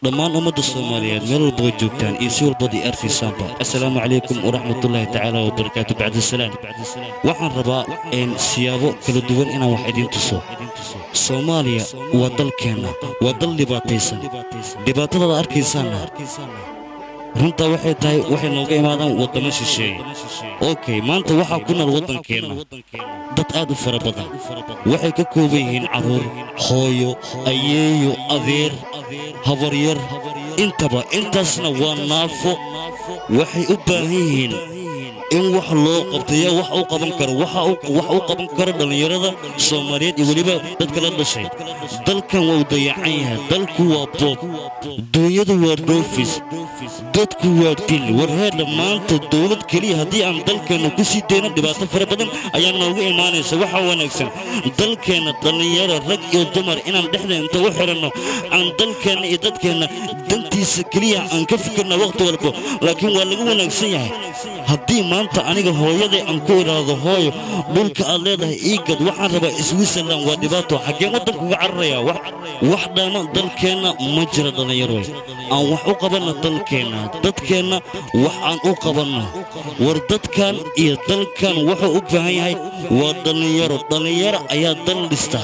dhammaan ummadda Soomaaliyeed meel walba oo joogtaan iyo si walba ay arkisaanba assalaamu calaykum waraxmatullaahi tacaala wa barakaatu bacda salaam waxaan rabaa in siyaabo kala duwan inaan wax idin tuso Soomaaliya waa dalkeena waa dal dhibaataysan dhibaatada arkaysaana runta waxay tahay waxay nooga imaadaan wadamo shisheeye okay maanta waxa ku nool wadankeena dad aad u fara badan waxay ka kooban yihiin caruur hooyo ayeeyo adeer habaryar intaba intaasna waa naafo waxay u baahan yihiin in wax loo qabtayo wax uu qaban karo wax uu qaban karo dhalinyarada Soomaaliyeed iyo waliba dadka la dhashay dalkan waa dayacan yahay dalku waa boob dunyadu waa dhoofis dadku waa dil warheed maanta dawlad kaliya hadii aan dalkeena ku sii deeno dhibaato fara badan ayaa noogu imaanaysa waxa wanaagsan dalkeena dhalinyaro rag iyo dumar inaan dhexdeena u xirano aan dalkeena iyo dadkeena dantiisa kaliya aan ka fikirno waqti walba laakiin waa lagu wanaagsan yahay hadii maanta aniga hooyaday aan ku iraado hooyo dhulka aad leedahay iigad waxaan rabaa Switzerland waa dhibaato xagee wadanku uga cararaya wax dhaama dalkeena ma jira dhalinyaro aan wax u qabano dalkeena dadkeena wax aan u qabano war dadkan iyo dalkan wuxuu u baahan yahay waa dhalinyaro ayaa dal dhista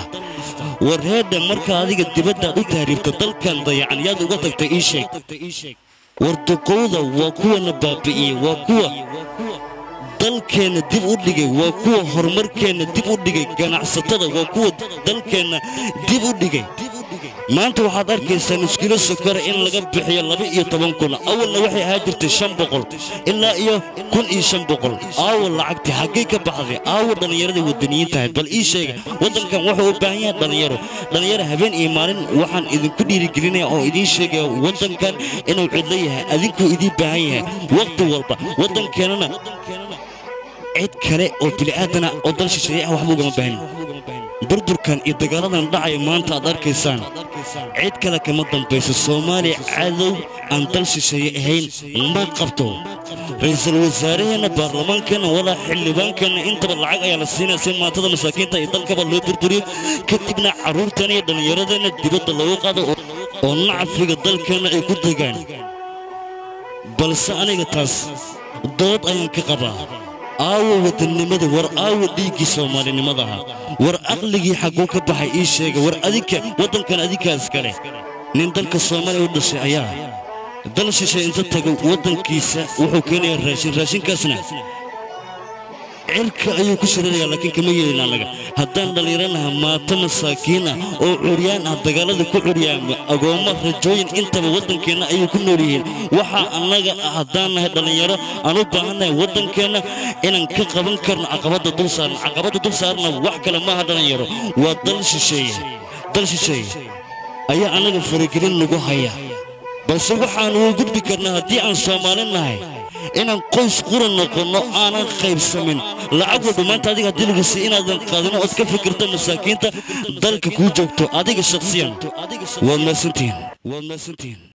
warheeda marka adiga dibadda u taariifto dalkan dayacan yaad uga tagtay ii sheeg warduqowda waa kuwa nabaabi'iyay waa kuwa dalkeena dib u dhigay waa kuwa horumarkeena dib u dhigay ganacsatada waa kuwa dalkeena dib u dhigay maanta waxaad arkaysaa muskilo sokor in laga bixiyo 12,000 awalna waxay ahaa jirtay 500 ilaa iyo 1,500 awal lacagti xagee ka baxday awal dhalinyarada wadaniyiinta bal ii sheeg wadankan wuxuu u baahan yahay dhalinyaro habeen iyo maalin waxaan idinku dhiirigelinayaa oo idin sheegay wadankan inuu cid leeyahay adinku idin baahan yahay waqti walba wadankeena cid kale oo bini'aadana oo dal shisheeye waxba uga baahan durdurkan iyo dagaaladan dhacay maanta aad arkaysaan cid kale kama dambayso Soomaaliya cadow aan dal shisheeye ahayn ma qabto ra'iisul wasaaraheena baarlamaankeena wala xildhibaankeena intaba lacag ayaa la siinaa si maatada masaakiinta iyo dalkaba loo durduriyo kadibna caruurtan iyo dhalinyaradana dibadda loogu qaado oo nacfiga dalkeena ay ku degaan balse aniga taas dood ayaan ka qabaa aawo wadannimada war aawo dhiigii Soomaalinimadaha war aqligii xaqoo ka baxay ii sheega war adinka wadankan adinkaas kale nin dalka Soomaaliya u dhashay ayaa dal shisheeye inta tago wadankiisa wuxuu keenayaa raashinkaasna cirka ayuu ku shiranayaa laakiin kama yeelin anaga haddaan dhalinyaranaha maata masaakiin ah oo curyaan ah dagaalada ku curyaama agooma rajooyin intaba wadankeena ayuu ku nool yihiin waxa anaga haddaan nahay dhalinyaro aan u baahannahay wadankeena inaan ka qaban karno caqabada dul saarna wax kale maaha dhalinyaro waa dal shisheeye ayaa anaga faragelin nagu haya balse waxaan ugu gudbi karnaa haddii aan Soomaali nahay inaan qoys quran noqono aanan qaybsamin lacag walba maanta adiga hadii lagu si inaadan qaadano oo ka fikirto masaakiinta dalka ku joogto adiga shakhsiyan waa maasantiin